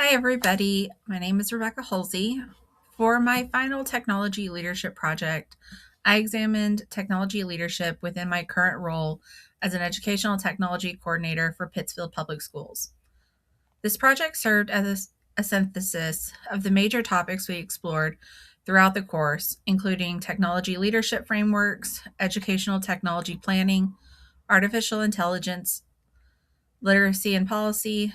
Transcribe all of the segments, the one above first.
Hi, everybody. My name is Rebecca Halsey. For my final technology leadership project, I examined technology leadership within my current role as an educational technology coordinator for Pittsfield Public Schools. This project served as a synthesis of the major topics we explored throughout the course, including technology leadership frameworks, educational technology planning, artificial intelligence, literacy and policy,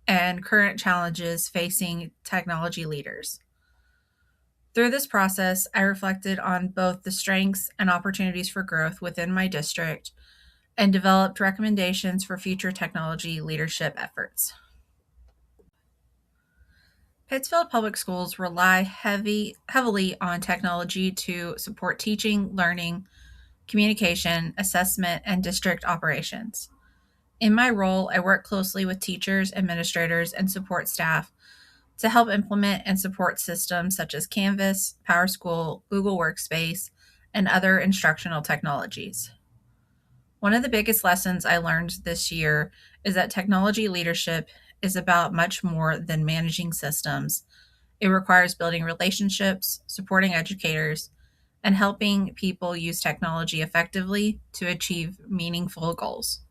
and current challenges facing technology leaders. Through this process, I reflected on both the strengths and opportunities for growth within my district and developed recommendations for future technology leadership efforts. Pittsfield Public Schools rely heavily on technology to support teaching, learning, communication, assessment, and district operations. In my role, I work closely with teachers, administrators, and support staff to help implement and support systems such as Canvas, PowerSchool, Google Workspace, and other instructional technologies. One of the biggest lessons I learned this year is that technology leadership is about much more than managing systems. It requires building relationships, supporting educators, and helping people use technology effectively to achieve meaningful goals.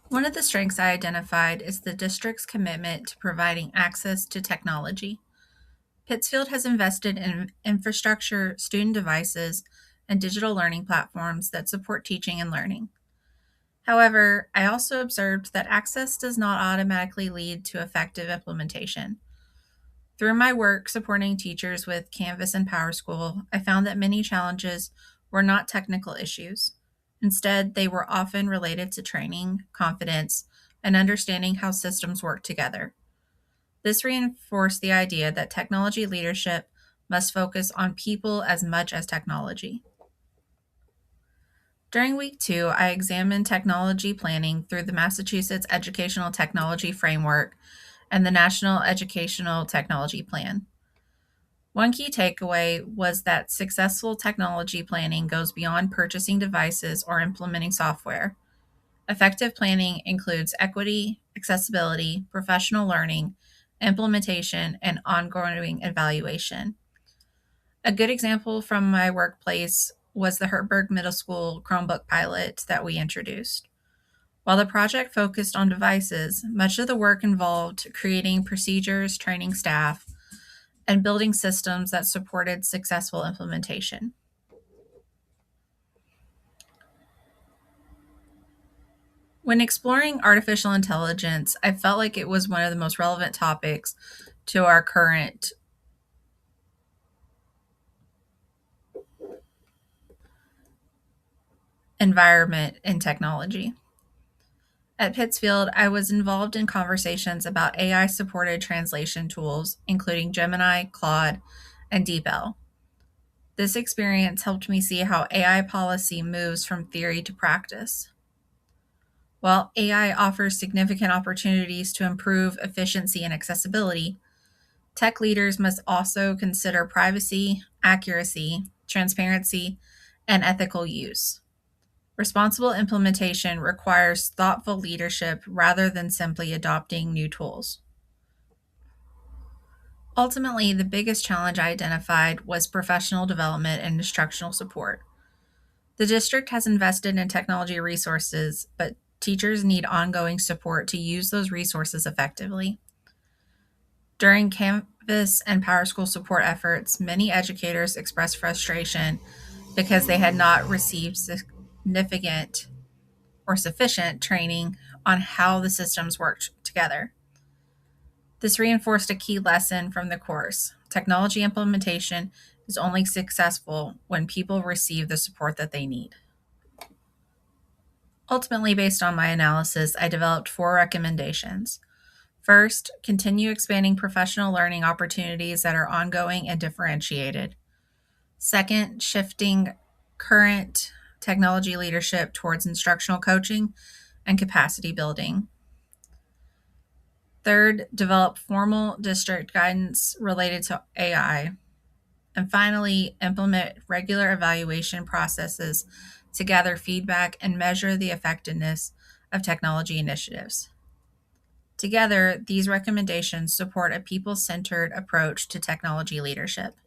One of the strengths I identified is the district's commitment to providing access to technology. Pittsfield has invested in infrastructure, student devices, and digital learning platforms that support teaching and learning. However, I also observed that access does not automatically lead to effective implementation. Through my work supporting teachers with Canvas and PowerSchool, I found that many challenges were not technical issues. Instead, they were often related to training, confidence, and understanding how systems work together. This reinforced the idea that technology leadership must focus on people as much as technology. During week 2, I examined technology planning through the Massachusetts Educational Technology Framework and the National Educational Technology Plan. One key takeaway was that successful technology planning goes beyond purchasing devices or implementing software. Effective planning includes equity, accessibility, professional learning, implementation, and ongoing evaluation. A good example from my workplace was the Hertberg Middle School Chromebook pilot that we introduced. While the project focused on devices, much of the work involved creating procedures, training staff, and building systems that supported successful implementation. When exploring artificial intelligence, I felt like it was one of the most relevant topics to our current environment in technology. At Pittsfield, I was involved in conversations about AI supported translation tools, including Gemini, Claude, and DeepL. This experience helped me see how AI policy moves from theory to practice. While AI offers significant opportunities to improve efficiency and accessibility, tech leaders must also consider privacy, accuracy, transparency, and ethical use. Responsible implementation requires thoughtful leadership rather than simply adopting new tools. Ultimately, the biggest challenge I identified was professional development and instructional support. The district has invested in technology resources, but teachers need ongoing support to use those resources effectively. During Canvas and PowerSchool support efforts, many educators expressed frustration because they had not received significant or sufficient training on how the systems worked together. This reinforced a key lesson from the course. Technology implementation is only successful when people receive the support that they need. Ultimately, based on my analysis, I developed 4 recommendations. First, continue expanding professional learning opportunities that are ongoing and differentiated. Second, shifting current technology leadership towards instructional coaching and capacity building. Third, develop formal district guidance related to AI. And finally, implement regular evaluation processes to gather feedback and measure the effectiveness of technology initiatives. Together, these recommendations support a people-centered approach to technology leadership.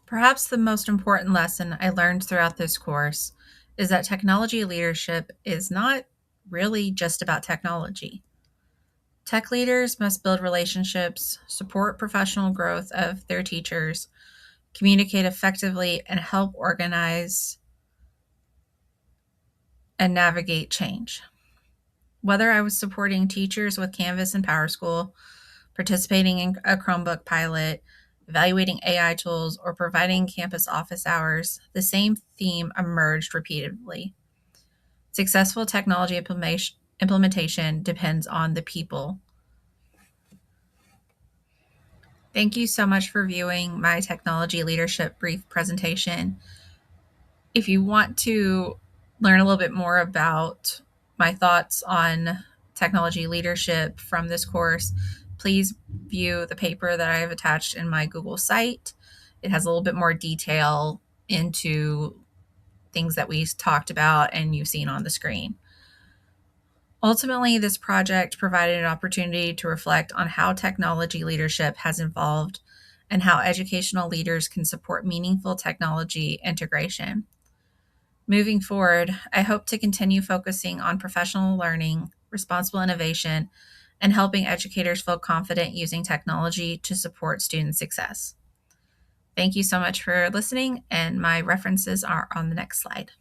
Perhaps the most important lesson I learned throughout this course is that technology leadership is not really just about technology. Tech leaders must build relationships, support professional growth of their teachers, communicate effectively, and help organize and navigate change. Whether I was supporting teachers with Canvas and PowerSchool, participating in a Chromebook pilot, evaluating AI tools, or providing campus office hours, the same theme emerged repeatedly. Successful technology implementation depends on the people. Thank you so much for viewing my technology leadership brief presentation. If you want to learn a little bit more about my thoughts on technology leadership from this course, please view the paper that I have attached in my Google site. It has a little bit more detail into things that we talked about and you've seen on the screen. Ultimately, this project provided an opportunity to reflect on how technology leadership has evolved and how educational leaders can support meaningful technology integration. Moving forward, I hope to continue focusing on professional learning, responsible innovation, and helping educators feel confident using technology to support student success. Thank you so much for listening, and my references are on the next slide.